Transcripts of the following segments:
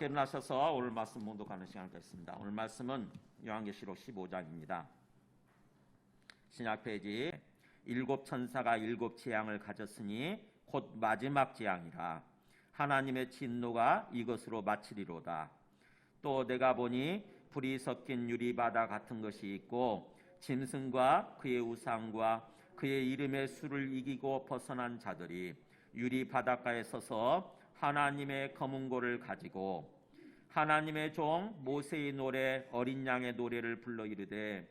함께 일어나셔서 오늘 말씀 묵독하는 시간을 갖겠습니다. 오늘 말씀은 요한계시록 15장입니다. 신약 페이지 일곱 천사가 일곱 재앙을 가졌으니 곧 마지막 재앙이라. 하나님의 진노가 이것으로 마치리로다. 또 내가 보니 불이 섞인 유리바다 같은 것이 있고 짐승과 그의 우상과 그의 이름의 수를 이기고 벗어난 자들이 유리 바닷가에 서서 하나님의 검은고를 가지고 하나님의 종 모세의 노래 어린 양의 노래를 불러 이르되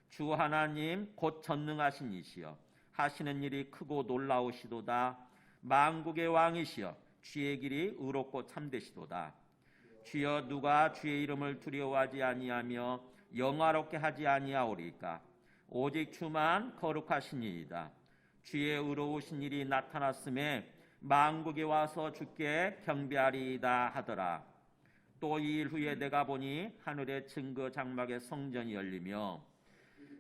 주 하나님 곧 전능하신 이시여 하시는 일이 크고 놀라우시도다. 만국의 왕이시여 주의 길이 의롭고 참되시도다. 주여 누가 주의 이름을 두려워하지 아니하며 영화롭게 하지 아니하오리까. 오직 주만 거룩하시니이다. 주의 의로우신 일이 나타났음에 만국에 와서 주께 경배하리이다 하더라. 또 이 일 후에 내가 보니 하늘의 증거 장막의 성전이 열리며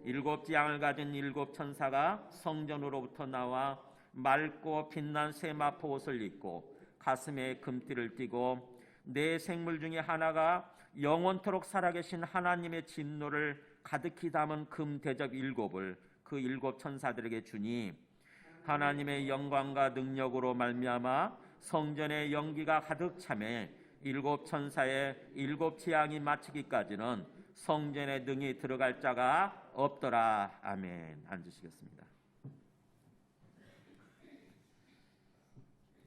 일곱 재앙을 가진 일곱 천사가 성전으로부터 나와 맑고 빛난 세마포 옷을 입고 가슴에 금띠를 띠고 네 생물 중에 하나가 영원토록 살아계신 하나님의 진노를 가득히 담은 금 대접 일곱을 그 일곱 천사들에게 주니 하나님의 영광과 능력으로 말미암아 성전의 연기가 가득 차매 일곱 천사의 일곱 재앙이 마치기까지는 성전에 능히 들어갈 자가 없더라. 아멘. 앉으시겠습니다.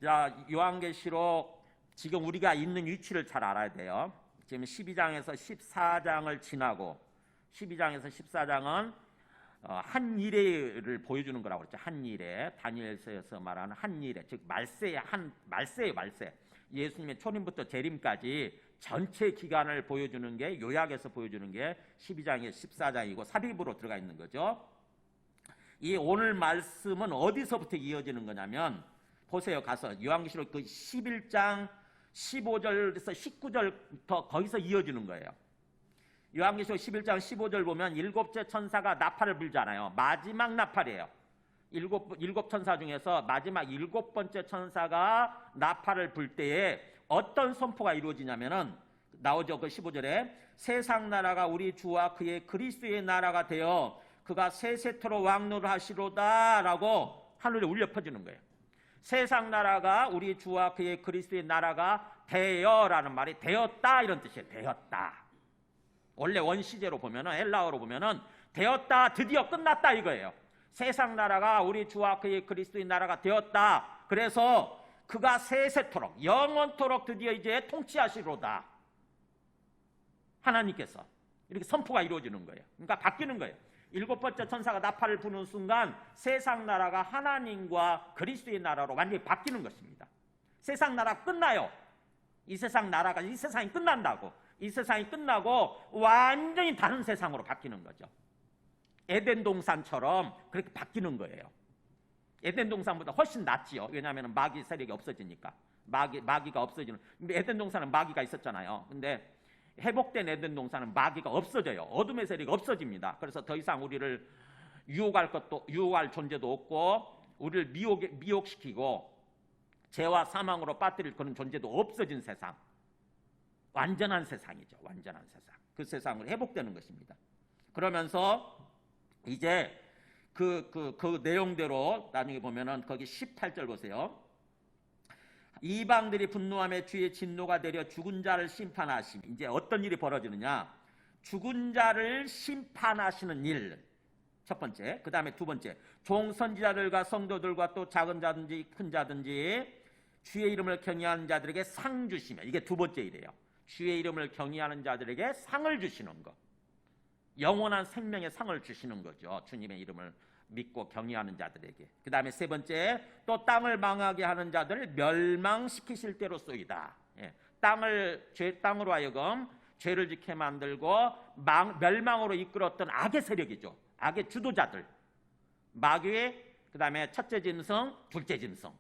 자, 요한계시록 지금 우리가 있는 위치를 잘 알아야 돼요. 지금 12장에서 14장을 지나고 12장에서 14장은 한 이레를 보여주는 거라고 그랬죠. 한 이레, 다니엘서에서 말하는 한 이레, 즉 말세의 말세예요. 말세. 예수님의 초림부터 재림까지 전체 기간을 보여주는 게 요약해서 보여주는 게 12장에 14장이고 삽입으로 들어가 있는 거죠. 이 오늘 말씀은 어디서부터 이어지는 거냐면 보세요. 가서 요한계시록 그 11장 15절에서 19절부터 거기서 이어지는 거예요. 요한계시록 11장 15절 보면 일곱째 천사가 나팔을 불잖아요. 마지막 나팔이에요. 일곱 천사 중에서 마지막 일곱 번째 천사가 나팔을 불 때에 어떤 선포가 이루어지냐면은 나오죠. 그 15절에 세상 나라가 우리 주와 그의 그리스도의 나라가 되어 그가 세세토록 왕노를 하시로다 라고 하늘에 울려 퍼지는 거예요. 세상 나라가 우리 주와 그의 그리스도의 나라가 되어라는 말이 되었다 이런 뜻이에요. 되었다. 원래 원시제로 보면은 헬라어로 보면은 되었다, 드디어 끝났다 이거예요. 세상 나라가 우리 주와 그의 그리스도의 나라가 되었다. 그래서 그가 세세토록 영원토록 드디어 이제 통치하시로다. 하나님께서 이렇게 선포가 이루어지는 거예요. 그러니까 바뀌는 거예요. 일곱 번째 천사가 나팔을 부는 순간 세상 나라가 하나님과 그리스도의 나라로 완전히 바뀌는 것입니다. 세상 나라 끝나요. 이 세상이 끝난다고. 이 세상이 끝나고 완전히 다른 세상으로 바뀌는 거죠. 에덴 동산처럼 그렇게 바뀌는 거예요. 에덴 동산보다 훨씬 낫지요. 왜냐하면 마귀 세력이 없어지니까. 마귀가 없어지는. 에덴 동산은 마귀가 있었잖아요. 근데 회복된 에덴 동산은 마귀가 없어져요. 어둠의 세력이 없어집니다. 그래서 더 이상 우리를 유혹할 존재도 없고 우리를 미혹시키고 죄와 사망으로 빠뜨릴 그런 존재도 없어진 세상. 완전한 세상이죠. 완전한 세상. 그 세상으로 회복되는 것입니다. 그러면서 이제 그 내용대로 나중에 보면은 거기 18절 보세요. 이방들이 분노하며 주의 진노가 내려 죽은 자를 심판하심. 이제 어떤 일이 벌어지느냐? 죽은 자를 심판하시는 일. 첫 번째. 그 다음에 두 번째. 종선지자들과 성도들과 또 작은 자든지 큰 자든지 주의 이름을 경외하는 자들에게 상 주시며. 이게 두 번째 일이에요. 주의 이름을 경외하는 자들에게 상을 주시는 것. 영원한 생명의 상을 주시는 거죠. 주님의 이름을 믿고 경외하는 자들에게. 그 다음에 세 번째, 또 땅을 망하게 하는 자들을 멸망시키실 때로쏘이다. 예. 땅으로 하여금 죄를 짓게 만들고 멸망으로 이끌었던 악의 세력이죠. 악의 주도자들. 마귀, 그 다음에 첫째 짐승, 둘째 짐승.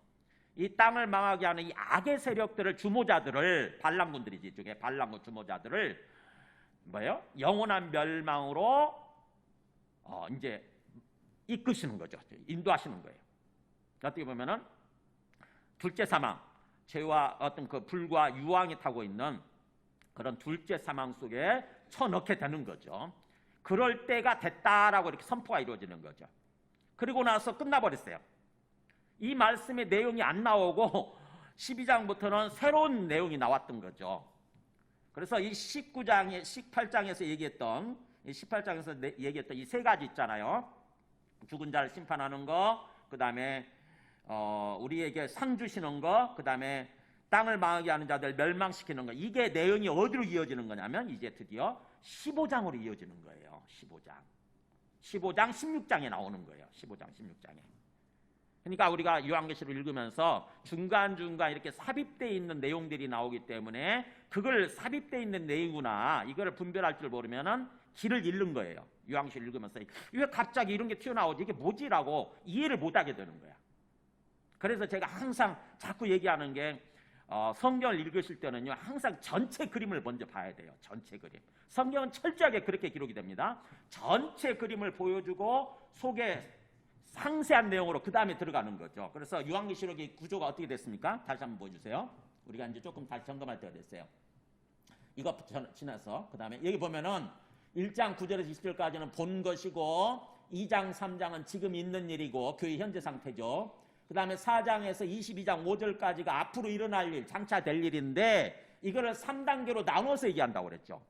이 땅을 망하게 하는 이 악의 세력들을 주모자들을 반란군들이지 중에 반란군 주모자들을 뭐예요? 영원한 멸망으로 이제 이끄시는 거죠. 인도하시는 거예요. 어떻게 보면은 둘째 사망, 죄와 어떤 그 불과 유황이 타고 있는 그런 둘째 사망 속에 쳐넣게 되는 거죠. 그럴 때가 됐다라고 이렇게 선포가 이루어지는 거죠. 그리고 나서 끝나버렸어요. 이 말씀의 내용이 안 나오고 12장부터는 새로운 내용이 나왔던 거죠. 그래서 이 19장에 18장에서 얘기했던 이 세 가지 있잖아요. 죽은 자를 심판하는 거, 그 다음에 우리에게 상 주시는 거, 그 다음에 땅을 망하게 하는 자들 멸망시키는 거. 이게 내용이 어디로 이어지는 거냐면 이제 드디어 15장으로 이어지는 거예요. 15장 16장에 나오는 거예요. 15장 16장에. 그러니까 우리가 요한계시를 읽으면서 중간중간 이렇게 삽입되어 있는 내용들이 나오기 때문에 그걸 삽입되어 있는 내용이구나 이거를 분별할 줄 모르면은 길을 잃는 거예요. 요한계시를 읽으면서 왜 갑자기 이런 게 튀어나오지? 이게 뭐지라고 이해를 못하게 되는 거야. 그래서 제가 항상 자꾸 얘기하는 게 성경을 읽으실 때는요 항상 전체 그림을 먼저 봐야 돼요. 전체 그림. 성경은 철저하게 그렇게 기록이 됩니다. 전체 그림을 보여주고 속에 상세한 내용으로 그 다음에 들어가는 거죠. 그래서 요한계시록의 구조가 어떻게 됐습니까? 다시 한번 보여주세요. 우리가 이제 조금 다시 점검할 때가 됐어요. 이거 지나서 그 다음에 여기 보면은 1장 9절에서 20절까지는 본 것이고 2장 3장은 지금 있는 일이고 교회 현재 상태죠. 그 다음에 4장에서 22장 5절까지가 앞으로 일어날 일, 장차 될 일인데 이거를 3단계로 나눠서 얘기한다고 그랬죠.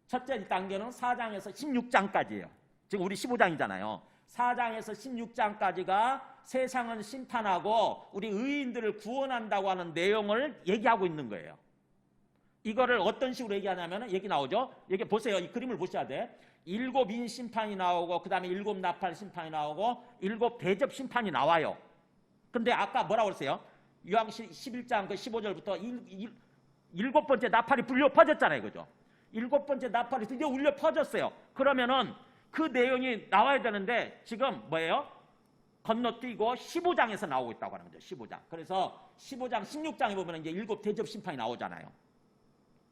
첫째 단계는 4장에서 16장까지예요. 지금 우리 15장이잖아요. 4장에서 16장까지가 세상은 심판하고 우리 의인들을 구원한다고 하는 내용을 얘기하고 있는 거예요. 이거를 어떤 식으로 얘기하냐면 여기 나오죠. 여기 보세요. 이 그림을 보셔야 돼. 7인 심판이 나오고 그 다음에 7 나팔 심판이 나오고 7 대접 심판이 나와요. 근데 아까 뭐라고 그랬어요? 요한계시록 11장 그 15절부터 7번째 나팔이 불려 퍼졌잖아요. 그죠? 7번째 나팔이 드디어 울려 퍼졌어요. 그러면은 그 내용이 나와야 되는데 지금 뭐예요? 건너뛰고 15장에서 나오고 있다고 하는 거죠. 15장. 그래서 15장, 16장에 보면 이제 7 대접 심판이 나오잖아요.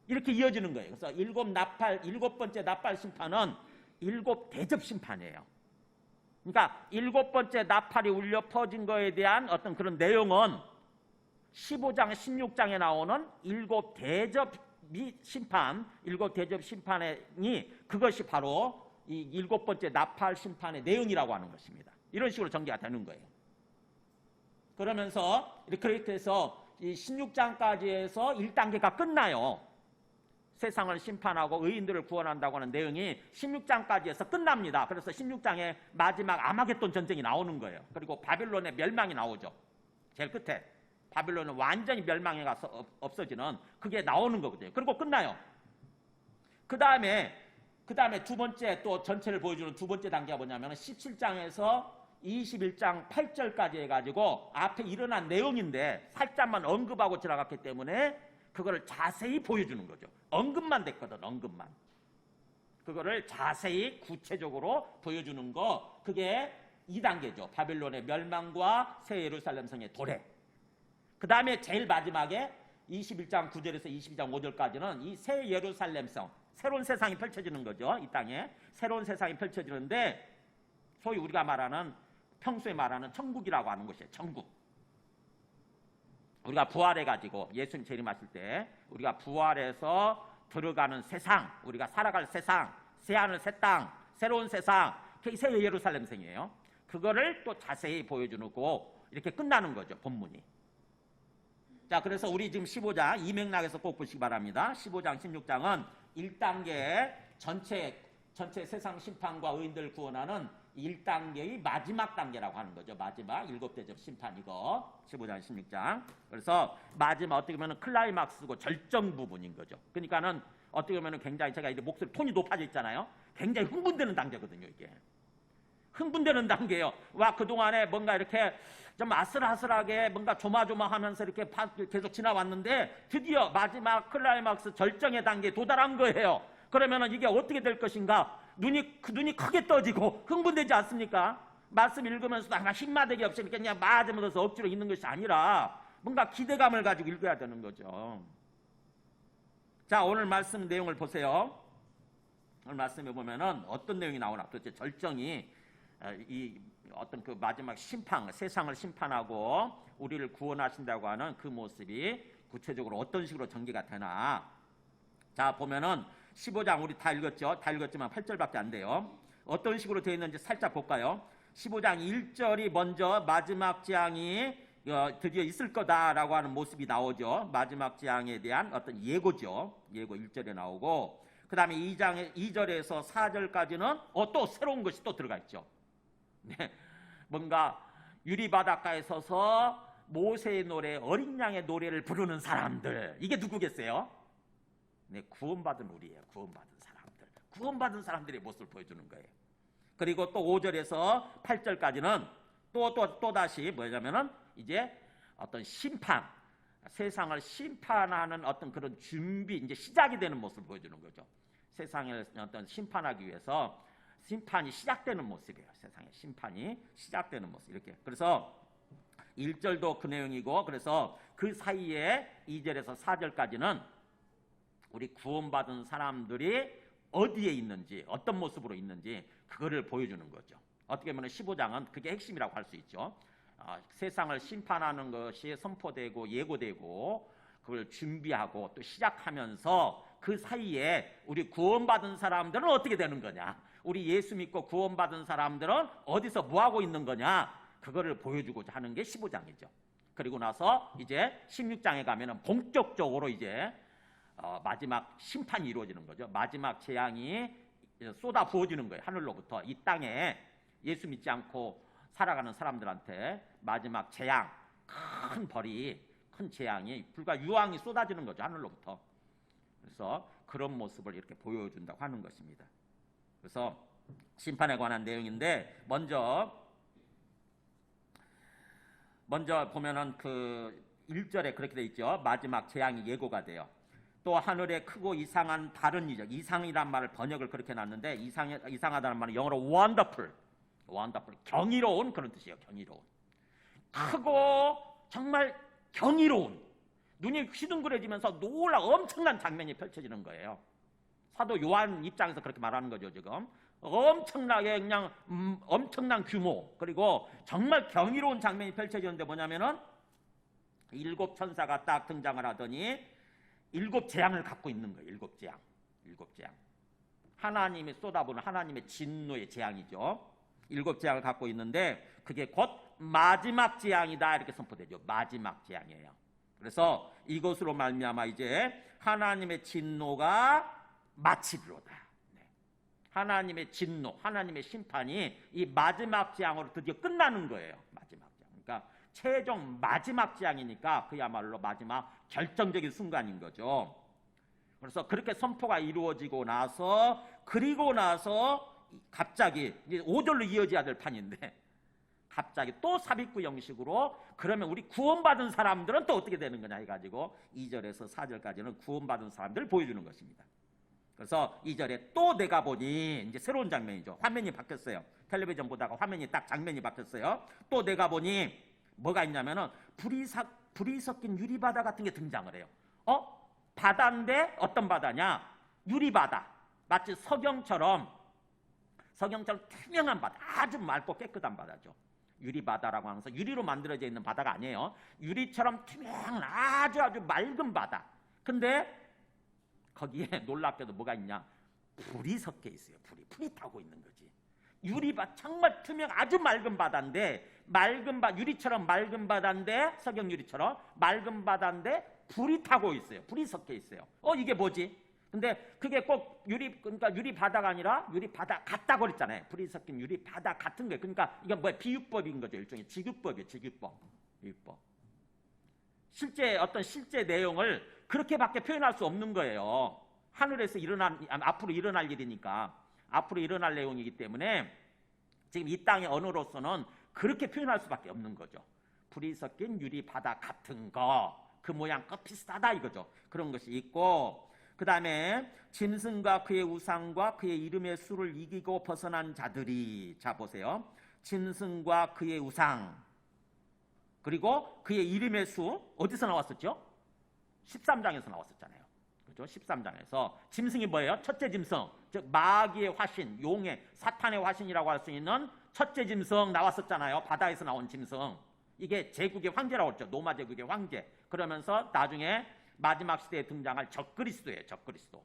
이렇게 이어지는 거예요. 그래서 7번째 나팔 심판은 7 대접 심판이에요. 그러니까 7번째 나팔이 울려 퍼진 거에 대한 어떤 그런 내용은 15장, 16장에 나오는 7 대접 심판, 7 대접 심판이 그것이 바로 이 7번째 나팔 심판의 내용이라고 하는 것입니다. 이런 식으로 전개가 되는 거예요. 그러면서 이렇게 해서 이 16장까지 해서 1단계가 끝나요. 세상을 심판하고 의인들을 구원한다고 하는 내용이 16장까지 해서 끝납니다. 그래서 16장에 마지막 아마겟돈 전쟁이 나오는 거예요. 그리고 바빌론의 멸망이 나오죠. 제일 끝에 바빌론은 완전히 멸망해 가서 없어지는 그게 나오는 거거든요. 그리고 끝나요. 그 다음에 두 번째 또 전체를 보여주는 두 번째 단계가 뭐냐면 17장에서 21장 8절까지 해가지고 앞에 일어난 내용인데 살짝만 언급하고 지나갔기 때문에 그거를 자세히 보여주는 거죠. 언급만 됐거든. 언급만. 그거를 자세히 구체적으로 보여주는 거 그게 2단계죠. 바빌론의 멸망과 새 예루살렘 성의 도래. 그 다음에 제일 마지막에 21장 9절에서 22장 5절까지는 이 새 예루살렘 성 새로운 세상이 펼쳐지는 거죠. 이 땅에 새로운 세상이 펼쳐지는데 소위 우리가 말하는 평소에 말하는 천국이라고 하는 것이에요. 천국. 우리가 부활해가지고 예수님 재림하실 때 우리가 부활해서 들어가는 세상, 우리가 살아갈 세상, 새하늘 새 땅, 새로운 세상, 그게 새 예루살렘성이에요. 그거를 또 자세히 보여주고 이렇게 끝나는 거죠. 본문이. 자, 그래서 우리 지금 15장 이 맥락에서 꼭 보시기 바랍니다. 15장, 16장은 1단계 전체 세상 심판과 의인들을 구원하는 1단계의 마지막 단계라고 하는 거죠. 마지막 7 대접 심판 이거 15장 16장. 그래서 마지막 어떻게 보면 클라이막스고 절정 부분인 거죠. 그러니까는 어떻게 보면 굉장히 제가 이제 목소리 톤이 높아져 있잖아요. 굉장히 흥분되는 단계거든요. 이게 흥분되는 단계예요. 와, 그동안에 뭔가 이렇게 좀 아슬아슬하게 뭔가 조마조마하면서 이렇게 계속 지나왔는데 드디어 마지막 클라이막스 절정의 단계에 도달한 거예요. 그러면은 이게 어떻게 될 것인가? 눈이 크게 떠지고 흥분되지 않습니까? 말씀 읽으면서도 아마 힘마대기 없이 이렇게 그냥 맞으면서 억지로 읽는 것이 아니라 뭔가 기대감을 가지고 읽어야 되는 거죠. 자, 오늘 말씀 내용을 보세요. 오늘 말씀에 보면은 어떤 내용이 나오나 도대체 절정이 이 어떤 그 마지막 심판, 세상을 심판하고 우리를 구원하신다고 하는 그 모습이 구체적으로 어떤 식으로 전개가 되나 자, 보면은 15장 우리 다 읽었죠? 다 읽었지만 8절밖에 안 돼요. 어떤 식으로 되어 있는지 살짝 볼까요? 15장 1절이 먼저 마지막 재앙이 드디어 있을 거다라고 하는 모습이 나오죠. 마지막 재앙에 대한 어떤 예고죠. 예고 1절에 나오고, 그 다음에 2절에서 4절까지는 또 새로운 것이 또 들어가 있죠. 네. 뭔가 유리바닷가에 서서 모세의 노래, 어린 양의 노래를 부르는 사람들, 이게 누구겠어요? 네, 구원받은 우리예요. 구원받은 사람들. 구원받은 사람들의 모습을 보여주는 거예요. 그리고 또 5절에서 8절까지는 또 다시 뭐냐면은 이제 어떤 심판, 세상을 심판하는 어떤 그런 준비, 이제 시작이 되는 모습을 보여주는 거죠. 세상을 어떤 심판하기 위해서 심판이 시작되는 모습이에요. 세상의 심판이 시작되는 모습. 이렇게. 그래서 1절도 그 내용이고, 그래서 그 사이에 2절에서 4절까지는 우리 구원받은 사람들이 어디에 있는지, 어떤 모습으로 있는지 그거를 보여주는 거죠. 어떻게 보면 15장은 그게 핵심이라고 할 수 있죠. 세상을 심판하는 것이 선포되고 예고되고 그걸 준비하고 또 시작하면서 그 사이에 우리 구원받은 사람들은 어떻게 되는 거냐, 우리 예수 믿고 구원받은 사람들은 어디서 뭐하고 있는 거냐, 그거를 보여주고자 하는 게 15장이죠. 그리고 나서 이제 16장에 가면은 본격적으로 이제 마지막 심판이 이루어지는 거죠. 마지막 재앙이 쏟아 부어지는 거예요. 하늘로부터 이 땅에 예수 믿지 않고 살아가는 사람들한테 마지막 재앙, 큰 벌이, 큰 재앙이, 불과 유황이 쏟아지는 거죠. 하늘로부터. 그래서 그런 모습을 이렇게 보여준다고 하는 것입니다. 그래서 심판에 관한 내용인데, 먼저 보면은 그 1절에 그렇게 돼 있죠. 마지막 재앙이 예고가 돼요. 또 하늘에 크고 이상한 다른 이적, 이상이란 말을 번역을 그렇게 해놨는데, 이상하다는 말은 영어로 wonderful, 경이로운, 그런 뜻이에요. 경이로운, 크고 정말 경이로운, 눈이 휘둥그레지면서 놀라 엄청난 장면이 펼쳐지는 거예요. 사도 요한 입장에서 그렇게 말하는 거죠. 지금 엄청나게 그냥 엄청난 규모, 그리고 정말 경이로운 장면이 펼쳐지는데 뭐냐면은 7 천사가 딱 등장을 하더니 7 재앙을 갖고 있는 거예요. 7 재앙. 하나님이 쏟아부는 하나님의 진노의 재앙이죠. 7 재앙을 갖고 있는데 그게 곧 마지막 재앙이다, 이렇게 선포되죠. 마지막 재앙이에요. 그래서 이것으로 말미암아 이제 하나님의 진노가 마치리로다. 네. 하나님의 진노, 하나님의 심판이 이 마지막 재앙으로 드디어 끝나는 거예요. 마지막 재앙. 그러니까 최종 마지막 재앙이니까 그야말로 마지막 결정적인 순간인 거죠. 그래서 그렇게 선포가 이루어지고 나서, 그리고 나서 갑자기 이제 5절로 이어져야 될 판인데 갑자기 또 삽입구 형식으로, 그러면 우리 구원받은 사람들은 또 어떻게 되는 거냐 해가지고 2절에서 4절까지는 구원받은 사람들을 보여주는 것입니다. 그래서 2절에 또 내가 보니, 이제 새로운 장면이죠. 화면이 바뀌었어요. 텔레비전 보다가 화면이 딱 장면이 바뀌었어요. 또 내가 보니 뭐가 있냐면은 불이 섞인 유리바다 같은 게 등장을 해요. 바다인데 어떤 바다냐? 유리바다. 마치 석영처럼 투명한 바다, 아주 맑고 깨끗한 바다죠. 유리바다라고 하면서 유리로 만들어져 있는 바다가 아니에요. 유리처럼 투명한 아주 맑은 바다. 근데 거기에 놀랍게도 뭐가 있냐? 불이 섞여 있어요. 불이 타고 있는 거지. 정말 투명 아주 맑은 바다인데, 유리처럼 맑은 바다인데, 석영 유리처럼 맑은 바다인데 불이 타고 있어요. 불이 섞여 있어요. 이게 뭐지? 근데 그게 꼭 그러니까 유리바다가 아니라 유리바다 같다고 그랬잖아요. 불이 섞인 유리바다 같은 거예요. 그러니까 이건 뭐야? 비유법인 거죠. 일종의 지규법이에요. 비유법. 실제 내용을 그렇게밖에 표현할 수 없는 거예요. 하늘에서 앞으로 일어날 일이니까, 앞으로 일어날 내용이기 때문에 지금 이 땅의 언어로서는 그렇게 표현할 수밖에 없는 거죠. 불이 섞인 유리바다 같은 거, 그 모양과 비슷하다 이거죠. 그런 것이 있고, 그 다음에 짐승과 그의 우상과 그의 이름의 수를 이기고 벗어난 자들이, 자 보세요. 짐승과 그의 우상, 그리고 그의 이름의 수, 어디서 나왔었죠? 13장에서 나왔었잖아요. 그렇죠? 13장에서 짐승이 뭐예요? 첫째 짐승, 즉 마귀의 화신, 용의, 사탄의 화신이라고 할 수 있는 첫째 짐승 나왔었잖아요. 바다에서 나온 짐승. 이게 제국의 황제라고 했죠. 로마 제국의 황제. 그러면서 나중에 마지막 시대에 등장할 적그리스도예요. 적그리스도.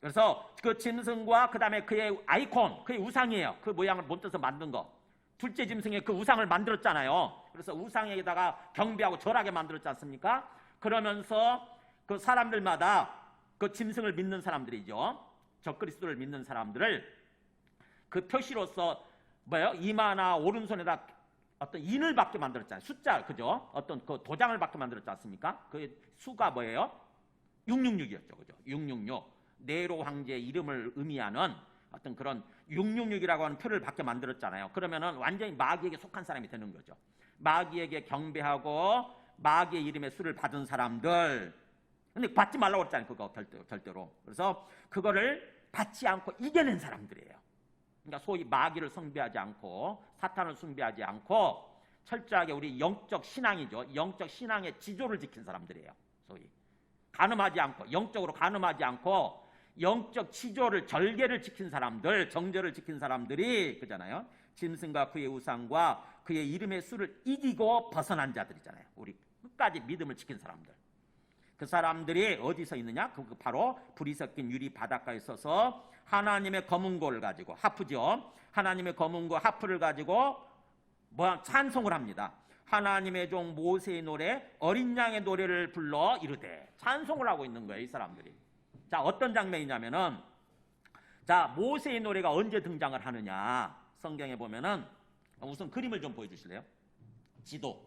그래서 그 짐승과 그 다음에 그의 아이콘, 그의 우상이에요. 그 모양을 못떠서 만든 거. 둘째 짐승의 그 우상을 만들었잖아요. 그래서 우상에다가 경배하고 절하게 만들었지 않습니까? 그러면서 그 사람들마다 그 짐승을 믿는 사람들이죠. 적그리스도를 믿는 사람들을 그 표시로서 뭐예요? 이마나 오른손에다 어떤 인을 받게 만들었잖아요. 숫자, 그죠? 어떤 그 도장을 받게 만들었지 않습니까? 그 수가 뭐예요? 666이었죠. 그죠? 666. 네로 황제의 이름을 의미하는 어떤 그런 666이라고 하는 표를 받게 만들었잖아요. 그러면은 완전히 마귀에게 속한 사람이 되는 거죠. 마귀에게 경배하고 마귀의 이름의 수를 받은 사람들. 근데 받지 말라고 했잖아요. 그거 절대로. 그래서 그거를 받지 않고 이겨낸 사람들이에요. 그러니까 소위 마귀를 숭배하지 않고 사탄을 숭배하지 않고 철저하게 우리 영적 신앙이죠. 영적 신앙의 지조를 지킨 사람들이에요. 소위 간음하지 않고 영적으로 간음하지 않고 영적 지조를 절개를 지킨 사람들, 정절을 지킨 사람들이 그잖아요. 짐승과 그의 우상과 그의 이름의 수를 이기고 벗어난 자들이잖아요. 우리 끝까지 믿음을 지킨 사람들. 그 사람들이 어디서 있느냐? 그 바로 불이 섞인 유리 바닷가에 서서 하나님의 검은고를 가지고 하프죠. 하나님의 검은고 하프를 가지고 찬송을 합니다. 하나님의 종 모세의 노래, 어린 양의 노래를 불러 이르되 찬송을 하고 있는 거예요. 이 사람들이. 자, 어떤 장면이냐면은 자, 모세의 노래가 언제 등장을 하느냐? 성경에 보면은 우선 그림을 좀 보여주실래요? 지도.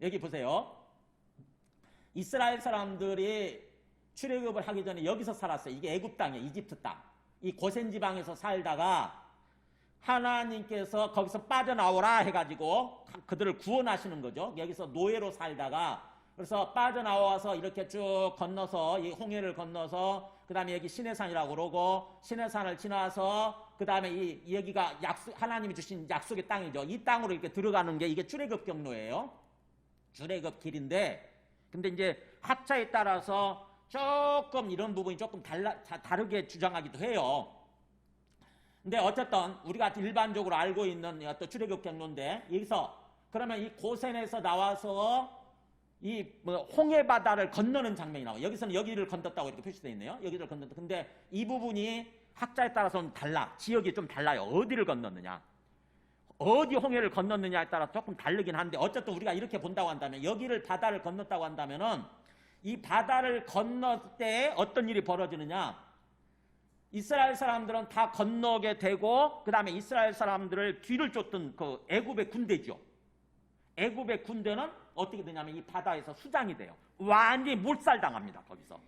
여기 보세요. 이스라엘 사람들이 출애굽을 하기 전에 여기서 살았어요. 이게 애굽 땅이에요. 이집트 땅. 이 고센 지방에서 살다가 하나님께서 거기서 빠져나오라 해가지고 그들을 구원하시는 거죠. 여기서 노예로 살다가 그래서 빠져나와서 이렇게 쭉 건너서 이 홍해를 건너서 그 다음에 여기 시내산이라고 그러고 시내산을 지나서 그 다음에 이 여기가 하나님이 주신 약속의 땅이죠. 이 땅으로 이렇게 들어가는 게 이게 출애굽 경로예요. 출애굽 길인데 근데 이제 학자에 따라서 조금 이런 부분이 조금 다르게 주장하기도 해요. 근데 어쨌든 우리가 일반적으로 알고 있는 어떤 출애굽 경로인데 여기서 그러면 이 고센에서 나와서 이 홍해 바다를 건너는 장면이 나와요. 여기서는 여기를 건넜다고 이렇게 표시되어 있네요. 여기를 건넜다. 근데 이 부분이 학자에 따라서는 달라. 지역이 좀 달라요. 어디를 건넜느냐. 어디 홍해를 건넜느냐에 따라 조금 다르긴 한데 어쨌든 우리가 이렇게 본다고 한다면 여기를 바다를 건넜다고 한다면은 이 바다를 건널 때 어떤 일이 벌어지느냐. 이스라엘 사람들은 다 건너게 되고 그 다음에 이스라엘 사람들을 뒤를 쫓던 그 애굽의 군대죠. 애굽의 군대는 어떻게 되냐면 이 바다에서 수장이 돼요. 완전히 몰살당합니다. 거기서.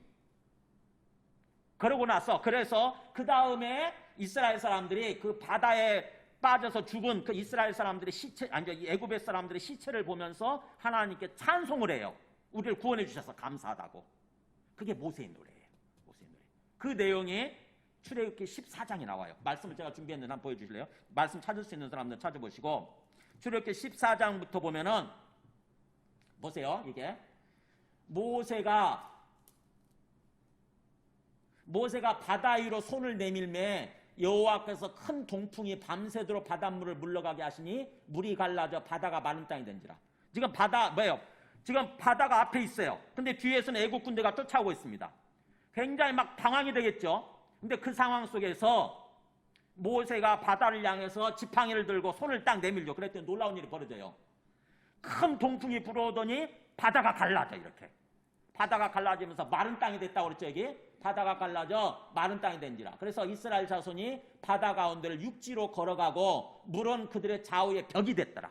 그러고 나서 그래서 그 다음에 이스라엘 사람들이 그 바다에 빠져서 죽은 그 이스라엘 사람들의 시체, 아니 애굽의 사람들의 시체를 보면서 하나님께 찬송을 해요. 우리를 구원해 주셔서 감사하다고. 그게 모세의 노래예요. 모세의 노래. 그 내용이 출애굽기 14장에 나와요. 말씀을 제가 준비했는데 한번 보여주실래요? 말씀 찾을 수 있는 사람들 찾아보시고 출애굽기 14장부터 보면은 보세요. 이게 모세가 바다 위로 손을 내밀매 여호와께서 큰 동풍이 밤새도록 바닷물을 물러가게 하시니 물이 갈라져 바다가 마른 땅이 된지라. 지금 바다 뭐예요? 지금 바다가 앞에 있어요. 근데 뒤에서는 애국 군대가 쫓아오고 있습니다. 굉장히 막 당황이 되겠죠. 근데 그 상황 속에서 모세가 바다를 향해서 지팡이를 들고 손을 딱 내밀죠. 그랬더니 놀라운 일이 벌어져요. 큰 동풍이 불어오더니 바다가 갈라져. 이렇게 바다가 갈라지면서 마른 땅이 됐다고 그랬죠. 여기 바다가 갈라져 마른 땅이 된지라. 그래서 이스라엘 자손이 바다 가운데를 육지로 걸어가고 물은 그들의 좌우에 벽이 됐더라.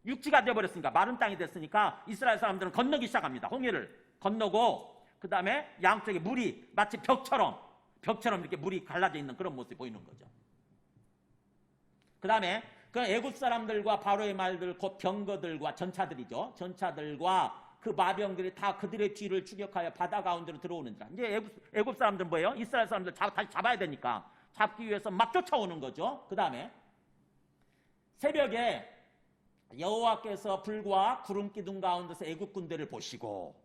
육지가 되어버렸으니까 마른 땅이 됐으니까 이스라엘 사람들은 건너기 시작합니다. 홍해를 건너고 그 다음에 양쪽에 물이 마치 벽처럼 이렇게 물이 갈라져 있는 그런 모습이 보이는 거죠. 그 다음에 그 애굽 사람들과 바로의 말들 곧 병거들과 전차들이죠. 전차들과 그 마병들이 다 그들의 뒤를 추격하여 바다 가운데로 들어오는지라. 이제 애굽 사람들은 뭐예요? 이스라엘 사람들 다시 잡아야 되니까 잡기 위해서 막 쫓아오는 거죠. 그 다음에 새벽에 여호와께서 불과 구름 기둥 가운데서 애굽 군대를 보시고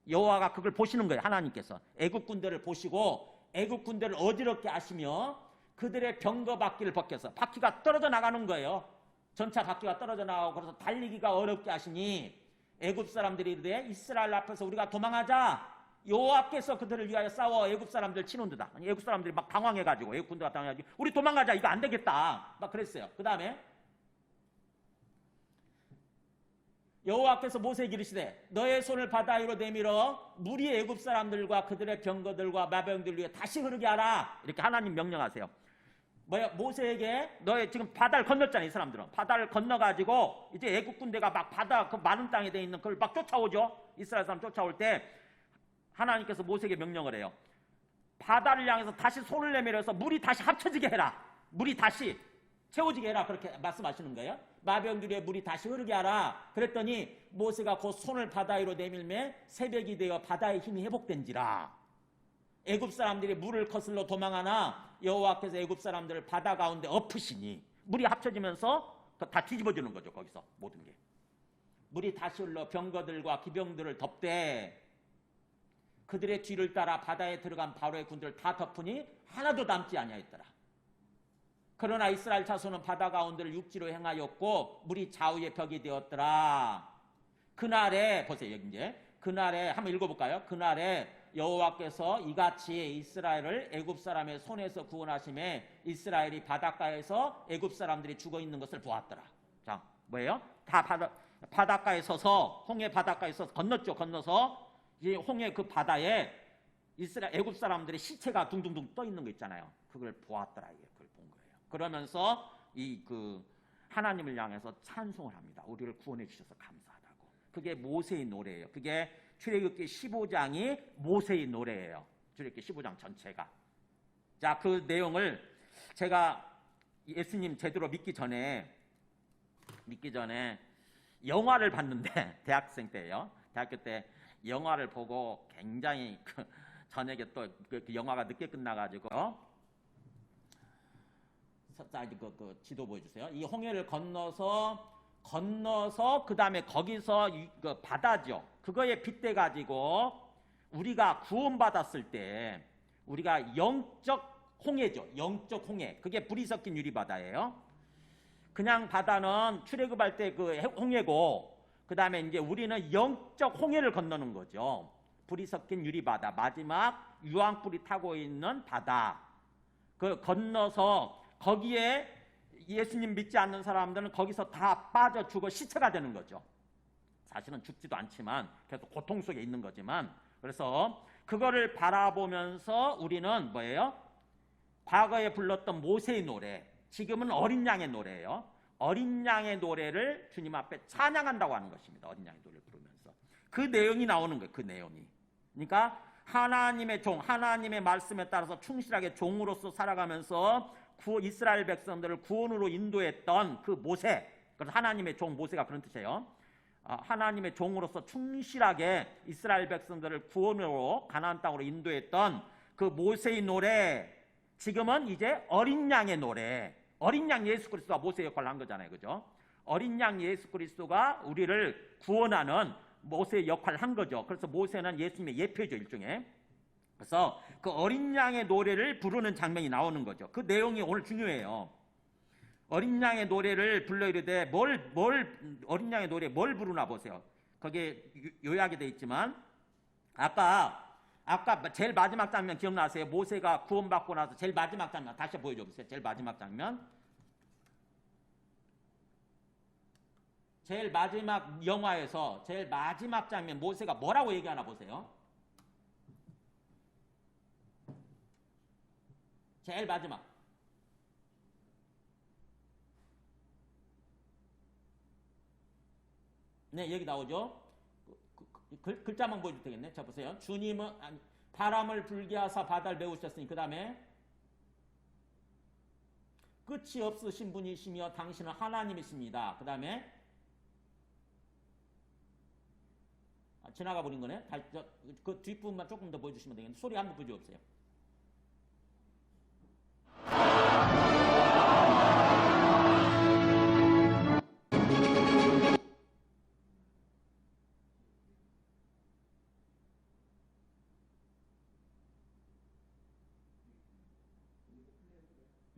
여호와가 그걸 보시는 거예요. 하나님께서 애굽 군대를 보시고 애굽 군대를 어지럽게 하시며 그들의 병거 바퀴를 벗겨서 바퀴가 떨어져 나가는 거예요. 전차 바퀴가 떨어져 나가고 그래서 달리기가 어렵게 하시니 애굽 사람들이 이르되 이스라엘 앞에서 우리가 도망하자. 여호와께서 그들을 위하여 싸워 애굽 사람들 치는도다. 애굽 사람들이 막 당황해가지고 애굽 군대가 당황해가지고 우리 도망가자. 이거 안 되겠다. 막 그랬어요. 그 다음에 여호와께서 모세에게 이르시되 너의 손을 바다 위로 내밀어 물이 애굽 사람들과 그들의 병거들과 마병들 위에 다시 흐르게 하라. 이렇게 하나님 명령하세요. 뭐야? 모세에게 너의 지금 바다를 건넜잖아. 이 사람들은 바다를 건너가지고 이제 애굽 군대가 막 바다 그 마른 땅에 돼 있는 그걸 막 쫓아오죠. 이스라엘 사람 쫓아올 때 하나님께서 모세에게 명령을 해요. 바다를 향해서 다시 손을 내밀어서 물이 다시 합쳐지게 해라. 물이 다시 채워지게 해라. 그렇게 말씀하시는 거예요. 마병들의 물이 다시 흐르게 하라. 그랬더니 모세가 곧 손을 바다 위로 내밀매 새벽이 되어 바다의 힘이 회복된지라. 애굽 사람들이 물을 거슬러 도망하나 여호와께서 애굽 사람들을 바다 가운데 엎으시니 물이 합쳐지면서 다 뒤집어지는 거죠. 거기서 모든 게 물이 다시 흘러 병거들과 기병들을 덮되 그들의 뒤를 따라 바다에 들어간 바로의 군대를 다 덮으니 하나도 남지 아니하였더라. 그러나 이스라엘 자손은 바다 가운데를 육지로 행하였고 물이 좌우의 벽이 되었더라. 그날에 보세요. 이제 그날에 한번 읽어볼까요? 그날에 여호와께서 이같이 이스라엘을 애굽 사람의 손에서 구원하심에 이스라엘이 바닷가에서 애굽 사람들이 죽어 있는 것을 보았더라. 자, 뭐예요? 다 바닷가에 서서 홍해 바닷가에 서서 건넜죠. 건너서 이 홍해 그 바다에 이스라엘 애굽 사람들의 시체가 둥둥둥 떠 있는 거 있잖아요. 그걸 보았더라. 그걸 본 거예요. 그러면서 이 그 하나님을 향해서 찬송을 합니다. 우리를 구원해 주셔서 감사하다고. 그게 모세의 노래예요. 그게 출애굽기 15장이 모세의 노래예요. 출애굽기 15장 전체가. 자, 그 내용을 제가 예수님 제대로 믿기 전에 영화를 봤는데 대학생 때예요. 대학교 때 영화를 보고 굉장히 저녁에 또 그 영화가 늦게 끝나가지고 그 지도 보여주세요. 이 홍해를 건너서 그 다음에 거기서 그 바다죠. 그거에 빗대 가지고 우리가 구원받았을 때 우리가 영적 홍해죠. 영적 홍해. 그게 불이 섞인 유리바다예요. 그냥 바다는 출애굽할 때 그 홍해고 그 다음에 이제 우리는 영적 홍해를 건너는 거죠. 불이 섞인 유리바다. 마지막 유황불이 타고 있는 바다. 그 건너서 거기에 예수님 믿지 않는 사람들은 거기서 다 빠져 죽어 시체가 되는 거죠. 사실은 죽지도 않지만 계속 고통 속에 있는 거지만 그래서 그거를 바라보면서 우리는 뭐예요? 과거에 불렀던 모세의 노래, 지금은 어린 양의 노래예요. 어린 양의 노래를 주님 앞에 찬양한다고 하는 것입니다. 어린 양의 노래를 부르면서 그 내용이 나오는 거예요. 그 내용이. 그러니까 하나님의 종, 하나님의 말씀에 따라서 충실하게 종으로서 살아가면서 이스라엘 백성들을 구원으로 인도했던 그 모세, 그래서 하나님의 종 모세가 그런 뜻이에요. 하나님의 종으로서 충실하게 이스라엘 백성들을 구원으로 가나안 땅으로 인도했던 그 모세의 노래, 지금은 이제 어린 양의 노래. 어린 양 예수 그리스도가 모세의 역할을 한 거잖아요. 그죠? 어린 양 예수 그리스도가 우리를 구원하는 모세의 역할을 한 거죠. 그래서 모세는 예수님의 예표죠. 일종의. 그래서 그 어린 양의 노래를 부르는 장면이 나오는 거죠. 그 내용이 오늘 중요해요. 어린 양의 노래를 불러 이르되 어린 양의 노래 뭘 부르나 보세요. 거기에 요약이 되어 있지만 아까 제일 마지막 장면 기억나세요? 모세가 구원받고 나서 제일 마지막 장면 다시 보여줘 보세요. 제일 마지막 장면. 제일 마지막 영화에서 제일 마지막 장면 모세가 뭐라고 얘기하나 보세요. 제일 마지막. 네, 여기 나오죠. 글자만 보여도 되겠네. 자, 보세요. 주님은 바람을 불게 하사 바다를 메우셨으니 그 다음에 끝이 없으신 분이시며 당신은 하나님이십니다. 그 다음에 지나가 버린 거네. 그 뒷부분만 조금 더 보여주시면 되겠는데 소리 한번 보여주세요.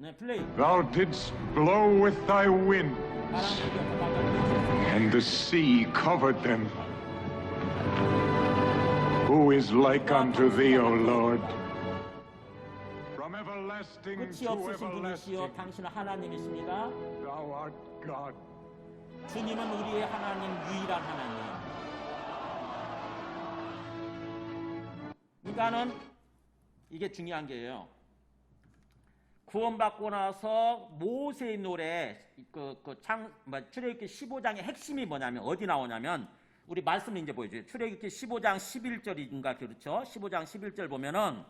네, 플레이. Thou didst blow with thy winds, and the sea covered them. Who is like unto thee, O Lord? From everlasting 끝이 to 없으신 분이시여 everlasting, 당신은 하나님이십니다. thou art God. 주님은 우리의 하나님, 유일한 하나님. 그러니까는 이게 중요한 게요. 구원받고 나서 모세의 노래 출애굽기 15장의 핵심이 뭐냐면 어디 나오냐면 우리 말씀을 이제 보여줘요. 출애굽기 15장 11절인가 그렇죠? 15장 11절 보면은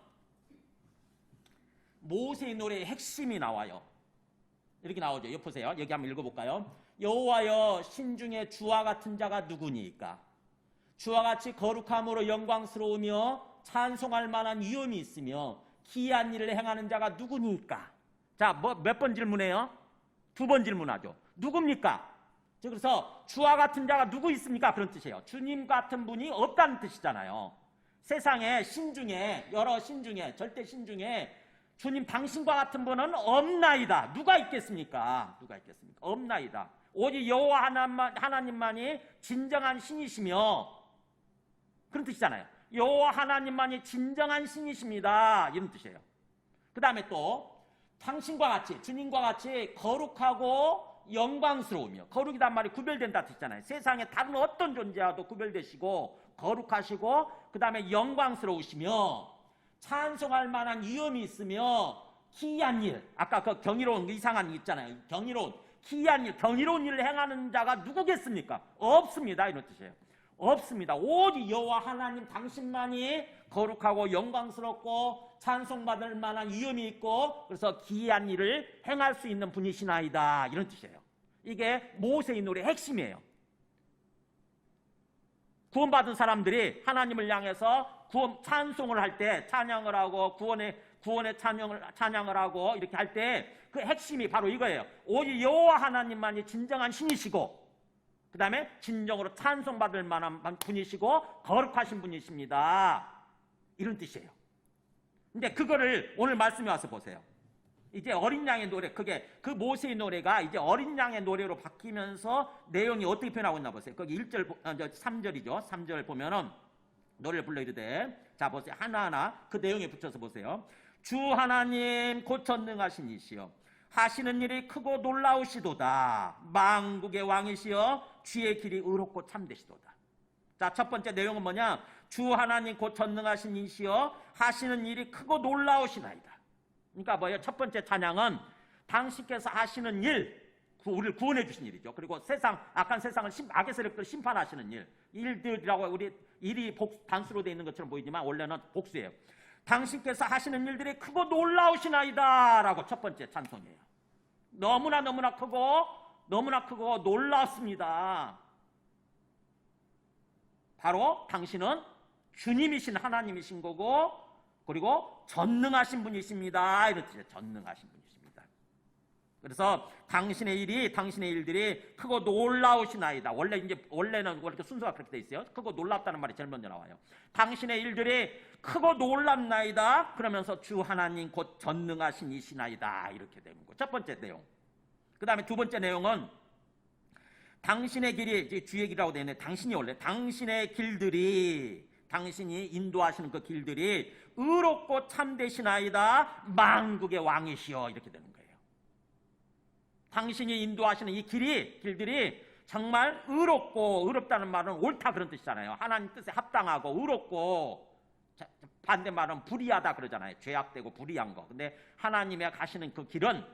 모세의 노래의 핵심이 나와요. 이렇게 나오죠. 여기 보세요. 여기 한번 읽어볼까요? 여호와여 신중에 주와 같은 자가 누구니까? 주와 같이 거룩함으로 영광스러우며 찬송할 만한 위엄이 있으며 기이한 일을 행하는 자가 누구니까? 자, 몇 번 질문해요? 2번 질문하죠. 누굽니까? 그래서 주와 같은 자가 누구 있습니까? 그런 뜻이에요. 주님 같은 분이 없다는 뜻이잖아요. 세상에 신중에 여러 신중에 절대 신중에 주님 당신과 같은 분은 없나이다. 누가 있겠습니까? 누가 있겠습니까? 없나이다. 오직 여호와 하나님만이 진정한 신이시며 그런 뜻이잖아요. 여호와 하나님만이 진정한 신이십니다. 이런 뜻이에요. 그 다음에 또 당신과 같이 주님과 같이 거룩하고 영광스러우며 거룩이란 말이 구별된다 뜻이잖아요. 세상에 다른 어떤 존재와도 구별되시고 거룩하시고 그 다음에 영광스러우시며 찬송할 만한 위엄이 있으며 기이한 일 아까 그 경이로운 이상한 일 있잖아요. 경이로운 기이한 일 경이로운 일을 행하는 자가 누구겠습니까? 없습니다. 이런 뜻이에요. 없습니다. 오직 여호와 하나님 당신만이 거룩하고 영광스럽고 찬송받을 만한 위엄이 있고 그래서 기이한 일을 행할 수 있는 분이시나이다. 이런 뜻이에요. 이게 모세의 노래의 핵심이에요. 구원받은 사람들이 하나님을 향해서 찬송을 할 때 찬양을 하고 구원의 찬양을 하고 이렇게 할 때 그 핵심이 바로 이거예요. 오직 여호와 하나님만이 진정한 신이시고 그 다음에 진정으로 찬송받을 만한 분이시고 거룩하신 분이십니다. 이런 뜻이에요. 근데 그거를 오늘 말씀에 와서 보세요. 이제 어린 양의 노래, 그 모세의 노래가 이제 어린 양의 노래로 바뀌면서 내용이 어떻게 변하고 있나 보세요. 거기 3절이죠. 3절 보면은 노래를 불러 이르되 자 보세요. 하나하나 그 내용에 붙여서 보세요. 주 하나님 곧 전능하신 이시여 하시는 일이 크고 놀라우시도다. 만국의 왕이시여 주의 길이 의롭고 참되시도다. 자, 첫 번째 내용은 뭐냐? 주 하나님 곧 전능하신 이시여 하시는 일이 크고 놀라우시나이다. 그러니까 뭐예요? 첫 번째 찬양은 당신께서 하시는 일, 우리를 구원해 주신 일이죠. 그리고 악한 세상을 악의 세력들을 심판하시는 일들이라고 우리 일이 단수로 되어 있는 것처럼 보이지만 원래는 복수예요. 당신께서 하시는 일들이 크고 놀라우시나이다 라고 첫 번째 찬송이에요. 너무나 크고 놀랐습니다. 바로 당신은 주님이신 하나님이신 거고 그리고 전능하신 분이십니다. 이런 뜻이에요. 전능하신 분이십니다. 그래서 당신의 일들이 크고 놀라우시나이다. 원래는 이렇게 순서가 그렇게 돼 있어요. 크고 놀랍다는 말이 제일 먼저 나와요. 당신의 일들이 크고 놀랍나이다. 그러면서 주 하나님 곧 전능하신 이시나이다. 이렇게 되는 거예요. 첫 번째 내용. 그 다음에 두 번째 내용은 당신의 길이 이제 주의 길이라고 되어 있는데 당신의 길들이 당신이 인도하시는 그 길들이 의롭고 참되시나이다. 만국의 왕이시여 이렇게 되는 거예요. 당신이 인도하시는 이 길들이 정말 의롭다는 말은 옳다 그런 뜻이잖아요. 하나님 뜻에 합당하고 의롭고 반대말은 불의하다 그러잖아요. 죄악되고 불의한 거. 근데 하나님의 가시는 그 길은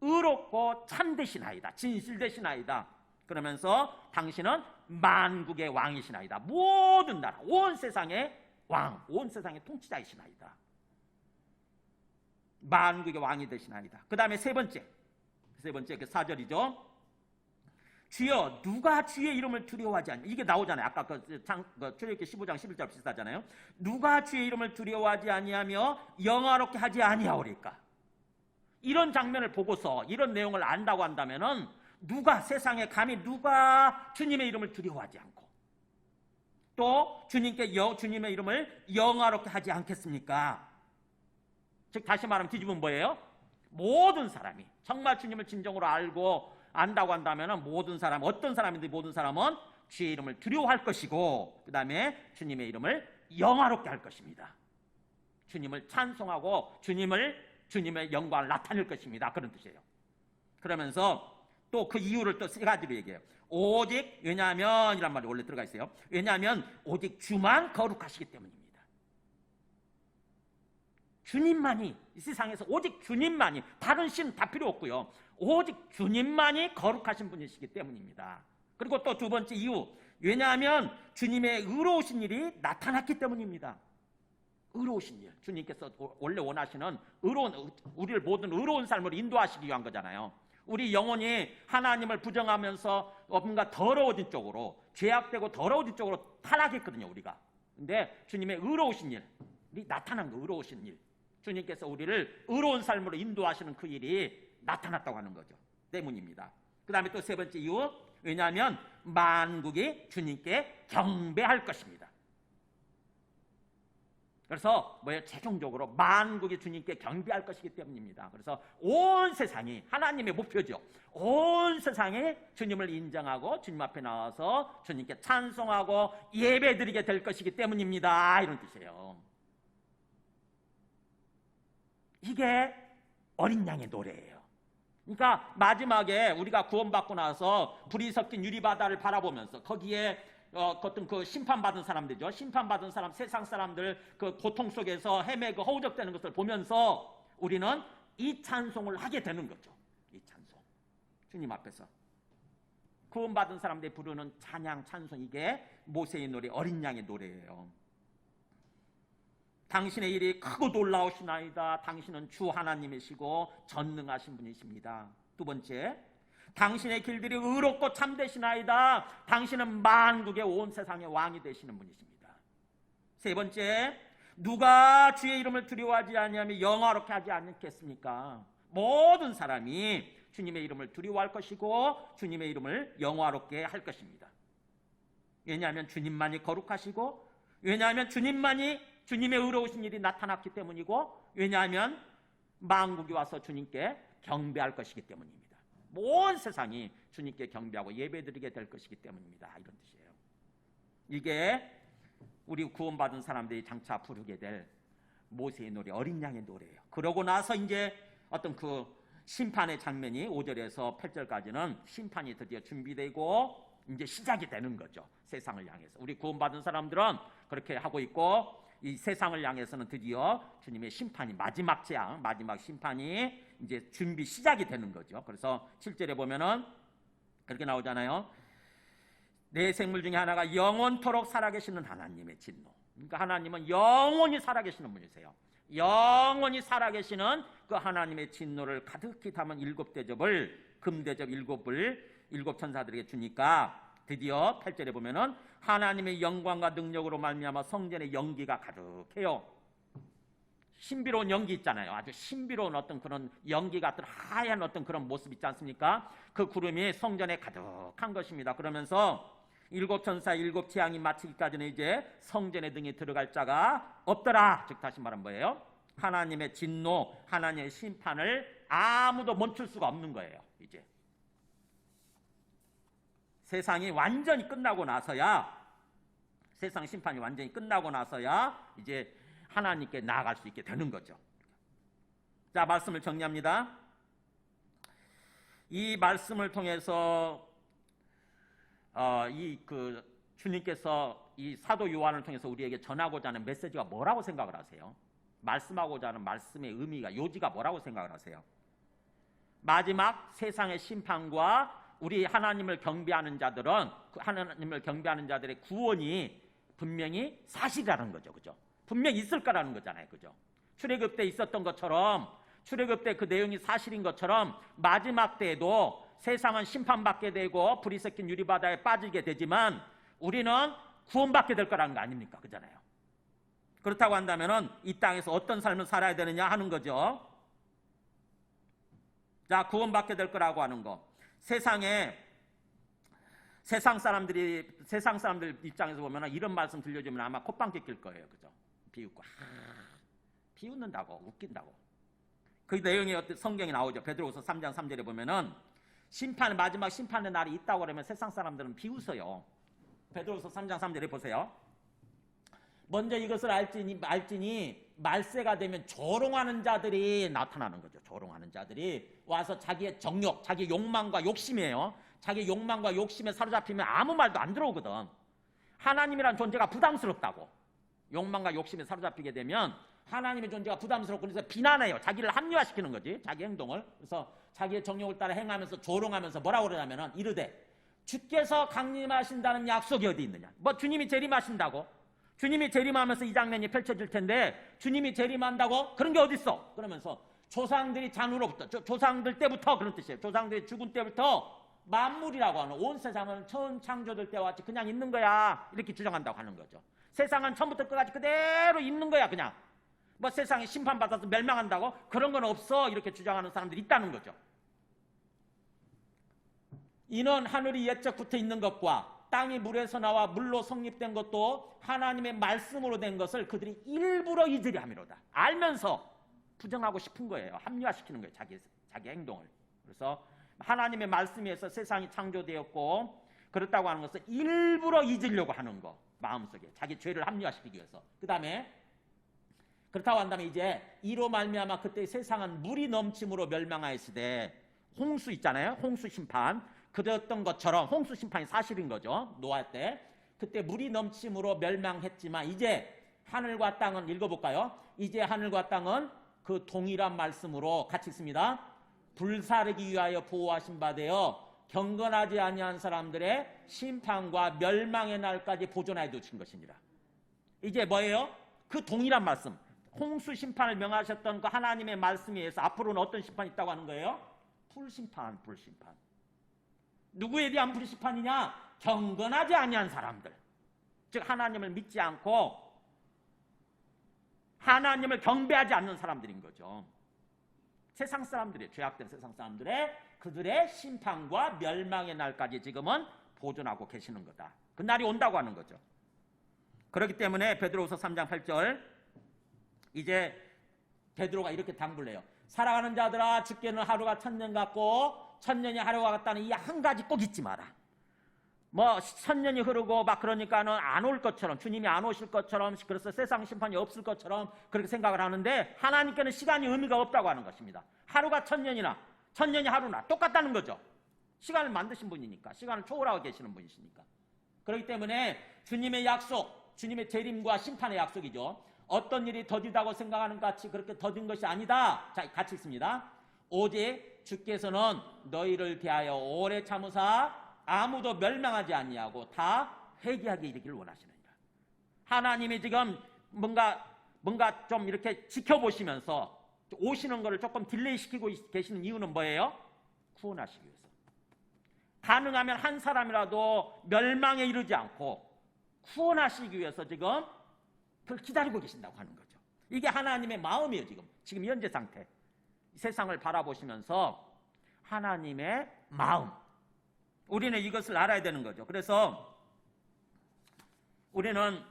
의롭고 참되시나이다. 진실되시나이다. 그러면서 당신은 만국의 왕이시나이다. 모든 나라, 온 세상의 왕, 온 세상의 통치자이시나이다. 만국의 왕이 되시나이다. 그 다음에 세 번째 그 4절이죠. 주여 누가 주의 이름을 두려워하지 않냐. 이게 나오잖아요. 아까 출애굽기 15장 11절 비슷하잖아요. 누가 주의 이름을 두려워하지 아니하며 영화롭게 하지 아니하오리까. 이런 장면을 보고서 이런 내용을 안다고 한다면은 세상에 감히 누가 주님의 이름을 두려워하지 않고 또 주님의 이름을 영화롭게 하지 않겠습니까? 즉 다시 말하면 뒤집으면 뭐예요? 모든 사람이 정말 주님을 진정으로 안다고 한다면 모든 사람, 어떤 사람인지 모든 사람은 주의 이름을 두려워할 것이고 그 다음에 주님의 이름을 영화롭게 할 것입니다. 주님을 찬송하고 주님의 영광을 나타낼 것입니다. 그런 뜻이에요. 그러면서 또 그 이유를 또 세 가지로 얘기해요. 오직, 왜냐하면 이란 말이 원래 들어가 있어요. 왜냐하면 오직 주만 거룩하시기 때문입니다. 주님만이, 이 세상에서 오직 주님만이, 다른 신 다 필요 없고요, 오직 주님만이 거룩하신 분이시기 때문입니다. 그리고 또 두 번째 이유, 왜냐하면 주님의 의로우신 일이 나타났기 때문입니다. 의로우신 일, 주님께서 원래 원하시는 우리를 모든 의로운 삶으로 인도하시기 위한 거잖아요. 우리 영혼이 하나님을 부정하면서 뭔가 더러워진 쪽으로, 죄악되고 더러워진 쪽으로 타락했거든요, 우리가. 근데 주님의 의로우신 일이 나타난 거, 의로우신 일, 주님께서 우리를 의로운 삶으로 인도하시는 그 일이 나타났다고 하는 거죠. 때문입니다. 그 다음에 또 세 번째 이유, 왜냐하면 만국이 주님께 경배할 것입니다. 그래서 뭐예요? 최종적으로 만국이 주님께 경배할 것이기 때문입니다. 그래서 온 세상이, 하나님의 목표죠, 온 세상이 주님을 인정하고 주님 앞에 나와서 주님께 찬송하고 예배드리게 될 것이기 때문입니다. 이런 뜻이에요. 이게 어린 양의 노래예요. 그러니까 마지막에 우리가 구원받고 나서 불이 섞인 유리바다를 바라보면서 거기에 어떤 그 심판받은 사람들이죠. 심판받은 사람, 세상 사람들 그 고통 속에서 헤매고 허우적대는 것을 보면서 우리는 이 찬송을 하게 되는 거죠. 이 찬송, 주님 앞에서 구원받은 사람들이 부르는 찬양, 찬송, 이게 모세의 노래, 어린 양의 노래예요. 당신의 일이 크고 놀라우시나이다. 당신은 주 하나님이시고 전능하신 분이십니다. 두 번째, 당신의 길들이 의롭고 참되시나이다. 당신은 만국의 온 세상의 왕이 되시는 분이십니다. 세 번째, 누가 주의 이름을 두려워하지 아니하며 영화롭게 하지 않겠습니까? 모든 사람이 주님의 이름을 두려워할 것이고 주님의 이름을 영화롭게 할 것입니다. 왜냐하면 주님만이 거룩하시고, 왜냐하면 주님의 의로우신 일이 나타났기 때문이고, 왜냐하면 만국이 와서 주님께 경배할 것이기 때문입니다. 온 세상이 주님께 경배하고 예배드리게 될 것이기 때문입니다. 이런 뜻이에요. 이게 우리 구원받은 사람들이 장차 부르게 될 모세의 노래, 어린 양의 노래예요. 그러고 나서 이제 어떤 그 심판의 장면이 5절에서 8절까지는 심판이 드디어 준비되고 이제 시작이 되는 거죠. 세상을 향해서 우리 구원받은 사람들은 그렇게 하고 있고, 이 세상을 향해서는 드디어 주님의 심판이, 마지막 재앙, 마지막 심판이 이제 준비 시작이 되는 거죠. 그래서 7절에 보면은 그렇게 나오잖아요. 내 생물 중에 하나가 영원토록 살아계시는 하나님의 진노. 그러니까 하나님은 영원히 살아계시는 분이세요. 영원히 살아계시는 그 하나님의 진노를 가득히 담은 7대접을, 금대접 7 천사들에게 주니까 드디어 8절에 보면은 하나님의 영광과 능력으로 말미암아 성전의 연기가 가득해요. 신비로운 연기 있잖아요. 아주 신비로운 어떤 그런 연기 같은 하얀 어떤 그런 모습 있지 않습니까? 그 구름이 성전에 가득한 것입니다. 그러면서 7천사 7재앙이 마치기까지는 이제 성전의 등에 들어갈 자가 없더라. 즉 다시 말하면 뭐예요? 하나님의 진노, 하나님의 심판을 아무도 멈출 수가 없는 거예요. 이제 세상이 완전히 끝나고 나서야, 세상 심판이 완전히 끝나고 나서야 이제 하나님께 나아갈 수 있게 되는 거죠. 자, 말씀을 정리합니다. 이 말씀을 통해서 주님께서 이 사도 요한을 통해서 우리에게 전하고자 하는 메시지가 뭐라고 생각을 하세요? 말씀하고자 하는 말씀의 의미가, 요지가 뭐라고 생각을 하세요? 마지막 세상의 심판과 우리 하나님을 경배하는 자들은, 하나님을 경배하는 자들의 구원이 분명히 사실이라는 거죠. 그죠? 분명히 있을 거라는 거잖아요. 그죠? 출애굽 때 있었던 것처럼, 출애굽 때 그 내용이 사실인 것처럼 마지막 때에도 세상은 심판받게 되고 불이 섞인 유리바다에 빠지게 되지만 우리는 구원받게 될 거라는 거 아닙니까? 그잖아요. 그렇다고 한다면은 이 땅에서 어떤 삶을 살아야 되느냐 하는 거죠. 자, 구원받게 될 거라고 하는 거. 세상 사람들 입장에서 보면 이런 말씀 들려주면 아마 콧방귀 낄 거예요. 그죠? 비웃고, 비웃는다고, 웃긴다고. 그 내용이 성경에 나오죠. 베드로후서 3장 3절에 보면은 마지막 심판의 날이 있다고 그러면 세상 사람들은 비웃어요. 베드로후서 3장 3절에 보세요. 먼저 이것을 알지니 말세가 되면 조롱하는 자들이 나타나는 거죠. 조롱하는 자들이 와서 자기의 정욕, 자기 욕망과 욕심이에요. 자기 욕망과 욕심에 사로잡히면 아무 말도 안 들어오거든. 하나님이란 존재가 부담스럽다고. 욕망과 욕심에 사로잡히게 되면 하나님의 존재가 부담스럽고 그래서 비난해요. 자기를 합리화시키는 거지. 자기 행동을. 그래서 자기의 정욕을 따라 행하면서 조롱하면서 뭐라고 그러냐면은 이르되 주께서 강림하신다는 약속이 어디 있느냐. 뭐 주님이 재림하신다고. 주님이 재림하면서 이 장면이 펼쳐질 텐데 주님이 재림한다고? 그런 게 어디 있어? 그러면서 조상들이 장으로부터 조상들 때부터 그런 뜻이에요. 조상들이 죽은 때부터 만물이라고 하는 온 세상은 처음 창조될 때와 같이 그냥 있는 거야. 이렇게 주장한다고 하는 거죠. 세상은 처음부터 끝까지 그대로 있는 거야. 그냥 뭐 세상에 심판받아서 멸망한다고? 그런 건 없어. 이렇게 주장하는 사람들이 있다는 거죠. 이는 하늘이 옛적부터 있는 것과 땅이 물에서 나와 물로 성립된 것도 하나님의 말씀으로 된 것을 그들이 일부러 잊으려 함이로다. 알면서 부정하고 싶은 거예요. 합리화시키는 거예요. 자기 행동을. 그래서 하나님의 말씀에 의해서 세상이 창조되었고 그렇다고 하는 것을 일부러 잊으려고 하는 거. 마음속에 자기 죄를 합리화시키기 위해서. 그 다음에 그렇다고 한다면 이제 이로 말미암아 그때 세상은 물이 넘침으로 멸망하였으되 홍수 있잖아요. 홍수 심판. 그랬던 것처럼 홍수 심판이 사실인 거죠. 노아 때. 그때 물이 넘침으로 멸망했지만 이제 하늘과 땅은 읽어볼까요? 이제 하늘과 땅은 그 동일한 말씀으로 같이 있습니다. 불사르기 위하여 보호하신 바 되어 경건하지 아니한 사람들의 심판과 멸망의 날까지 보존하여 두신 것이니라. 이제 뭐예요? 그 동일한 말씀. 홍수 심판을 명하셨던 그 하나님의 말씀에 의해서 앞으로는 어떤 심판이 있다고 하는 거예요? 불심판, 불심판. 누구에 대한 불심판이냐? 경건하지 아니한 사람들. 즉 하나님을 믿지 않고 하나님을 경배하지 않는 사람들인 거죠. 세상 사람들의 죄악된 세상 사람들의 그들의 심판과 멸망의 날까지 지금은 보존하고 계시는 거다. 그 날이 온다고 하는 거죠. 그렇기 때문에 베드로후서 3장 8절 이제 베드로가 이렇게 당부를 해요. 살아가는 자들아 죽게는 하루가 1000년 같고 1000년이 하루가 같다는 이 한 가지 꼭 잊지 마라. 뭐 1000년이 흐르고 막 그러니까는 안 올 것처럼 주님이 안 오실 것처럼 그래서 세상 심판이 없을 것처럼 그렇게 생각을 하는데 하나님께는 시간이 의미가 없다고 하는 것입니다. 하루가 1000년이나 1000년이 하루나 똑같다는 거죠. 시간을 만드신 분이니까 시간을 초월하고 계시는 분이시니까. 그렇기 때문에 주님의 약속, 주님의 재림과 심판의 약속이죠. 어떤 일이 더디다고 생각하는 것 같이 그렇게 더딘 것이 아니다. 자, 같이 있습니다. 오직 주께서는 너희를 대하여 오래 참으사 아무도 멸망하지 아니하고 다 회개하게 이르기를 원하시느니라. 하나님이 지금 뭔가 좀 이렇게 지켜보시면서 오시는 것을 조금 딜레이 시키고 계시는 이유는 뭐예요? 구원하시기 위해서. 가능하면 한 사람이라도 멸망에 이르지 않고 구원하시기 위해서 지금 그걸 기다리고 계신다고 하는 거죠. 이게 하나님의 마음이에요. 지금 현재 상태. 세상을 바라보시면서 하나님의 마음. 우리는 이것을 알아야 되는 거죠. 그래서 우리는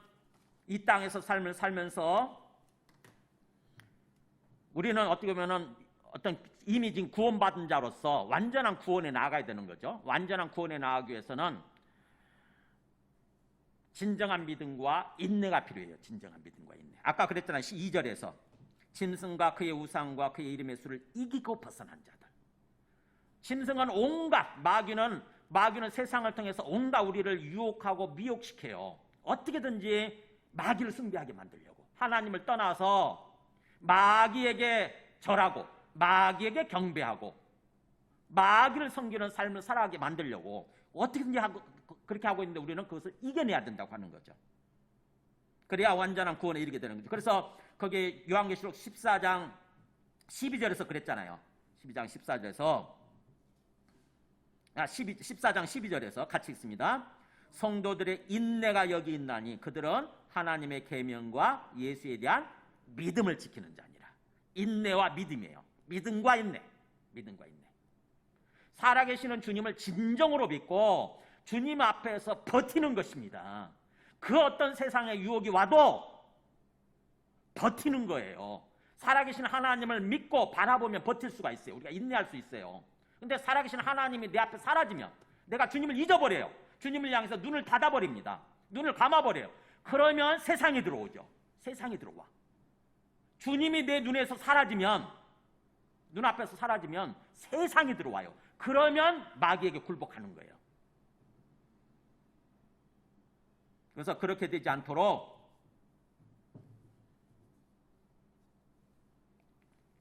이 땅에서 삶을 살면서 우리는 어떻게 보면은 어떤 이미 지금 구원받은 자로서 완전한 구원에 나아가야 되는 거죠. 완전한 구원에 나아가기 위해서는 진정한 믿음과 인내가 필요해요. 진정한 믿음과 인내. 아까 그랬잖아요. 2절에서 짐승과 그의 우상과 그의 이름의 수를 이기고 벗어난 자들. 짐승은 온갖 마귀는 세상을 통해서 온갖 우리를 유혹하고 미혹시켜요. 어떻게든지 마귀를 숭배하게 만들려고. 하나님을 떠나서 마귀에게 절하고 마귀에게 경배하고 마귀를 섬기는 삶을 살아가게 만들려고 어떻게든지 그렇게 하고 있는데 우리는 그것을 이겨내야 된다고 하는 거죠. 그래야 완전한 구원에 이르게 되는 거죠. 그래서 거기 요한계시록 14장 12절에서 그랬잖아요. 12장 14절에서 14장 12절에서 같이 읽습니다. 성도들의 인내가 여기 있나니 그들은 하나님의 계명과 예수에 대한 믿음을 지키는 자니라. 인내와 믿음이에요. 믿음과 인내. 믿음과 인내. 살아계시는 주님을 진정으로 믿고 주님 앞에서 버티는 것입니다. 그 어떤 세상의 유혹이 와도 버티는 거예요. 살아계신 하나님을 믿고 바라보면 버틸 수가 있어요. 우리가 인내할 수 있어요. 근데 살아계신 하나님이 내 앞에 사라지면 내가 주님을 잊어버려요. 주님을 향해서 눈을 닫아버립니다. 눈을 감아버려요. 그러면 세상이 들어오죠. 세상이 들어와. 주님이 내 눈에서 사라지면, 눈앞에서 사라지면 세상이 들어와요. 그러면 마귀에게 굴복하는 거예요. 그래서 그렇게 되지 않도록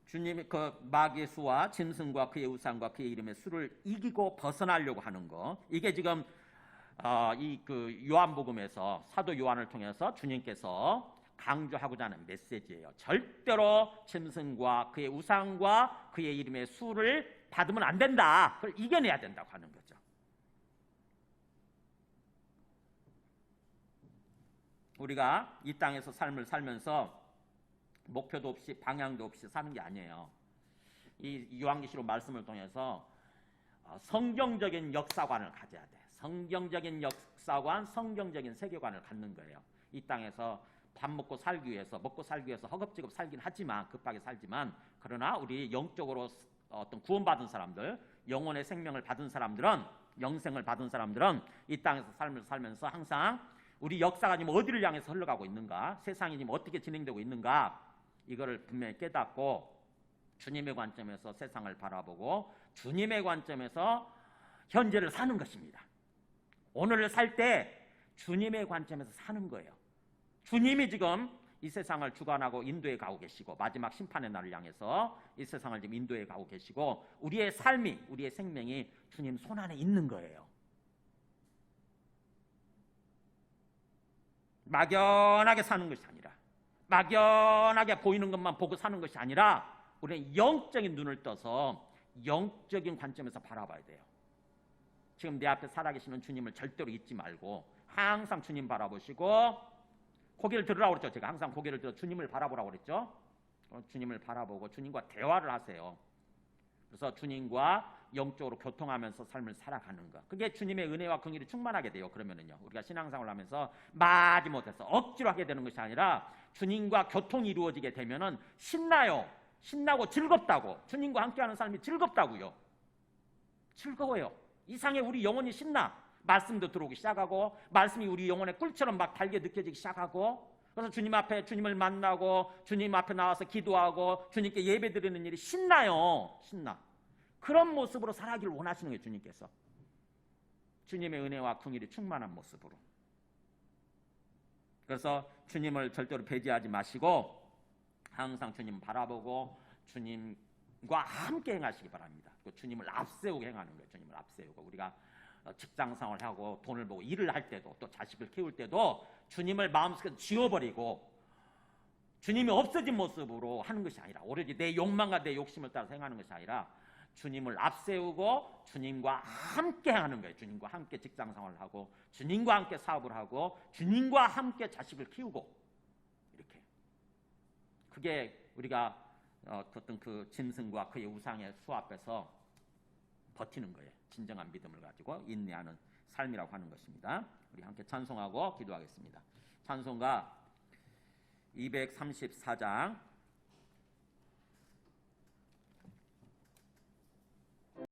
주님이 그 마귀의 수와 짐승과 그의 우상과 그의 이름의 수를 이기고 벗어나려고 하는 거, 이게 지금 이 그 요한복음에서 사도 요한을 통해서 주님께서 강조하고자 하는 메시지예요. 절대로 짐승과 그의 우상과 그의 이름의 수를 받으면 안 된다. 그걸 이겨내야 된다고 하는 거죠. 우리가 이 땅에서 삶을 살면서 목표도 없이 방향도 없이 사는 게 아니에요. 이 요한계시록 말씀을 통해서 성경적인 역사관을 가져야 돼. 성경적인 역사관, 성경적인 세계관을 갖는 거예요. 이 땅에서 밥 먹고 살기 위해서 허겁지겁 살긴 하지만, 급하게 살지만, 그러나 우리 영적으로 어떤 구원받은 사람들, 영혼의 생명을 받은 사람들은, 영생을 받은 사람들은 이 땅에서 삶을 살면서 항상 우리 역사가 지금 어디를 향해서 흘러가고 있는가, 세상이 지금 어떻게 진행되고 있는가, 이거를 분명히 깨닫고 주님의 관점에서 세상을 바라보고 주님의 관점에서 현재를 사는 것입니다. 오늘을 살 때 주님의 관점에서 사는 거예요. 주님이 지금 이 세상을 주관하고 인도해 가고 계시고, 마지막 심판의 날을 향해서 이 세상을 지금 인도해 가고 계시고, 우리의 삶이, 우리의 생명이 주님 손안에 있는 거예요. 막연하게 사는 것이 아니라, 막연하게 보이는 것만 보고 사는 것이 아니라, 우리는 영적인 눈을 떠서 영적인 관점에서 바라봐야 돼요. 지금 내 앞에 살아계시는 주님을 절대로 잊지 말고 항상 주님 바라보시고, 고개를 들으라고 그랬죠. 제가 항상 고개를 들어 주님을 바라보라고 그랬죠. 주님을 바라보고 주님과 대화를 하세요. 그래서 주님과 영적으로 교통하면서 삶을 살아가는 것, 그게 주님의 은혜와 긍휼이 충만하게 돼요. 그러면은요, 우리가 신앙생활을 하면서 마지못해서 억지로 하게 되는 것이 아니라 주님과 교통이 이루어지게 되면은 신나요. 신나고 즐겁다고. 주님과 함께하는 삶이 즐겁다고요. 즐거워요. 이상해. 우리 영혼이 신나. 말씀도 들어오기 시작하고, 말씀이 우리 영혼의 꿀처럼 막 달게 느껴지기 시작하고, 그래서 주님 앞에, 주님을 만나고 주님 앞에 나와서 기도하고 주님께 예배드리는 일이 신나요. 신나. 그런 모습으로 살아가기를 원하시는 거예요. 주님께서. 주님의 은혜와 긍휼이 충만한 모습으로. 그래서 주님을 절대로 배제하지 마시고 항상 주님 바라보고 주님과 함께 행하시기 바랍니다. 주님을 앞세우고 행하는 거예요. 주님을 앞세우고. 우리가 직장생활을 하고 돈을 벌고 일을 할 때도, 또 자식을 키울 때도 주님을 마음속에서 지워버리고 주님이 없어진 모습으로 하는 것이 아니라, 오로지 내 욕망과 내 욕심을 따라서 행하는 것이 아니라 주님을 앞세우고 주님과 함께 행하는 거예요. 주님과 함께 직장생활을 하고 주님과 함께 사업을 하고 주님과 함께 자식을 키우고, 이렇게. 그게 우리가 어떤 그 짐승과 그의 우상의 수 앞에서 버티는 거예요. 진정한 믿음을 가지고 인내하는 삶이라고 하는 것입니다. 우리 함께 찬송하고 기도하겠습니다. 찬송가 234장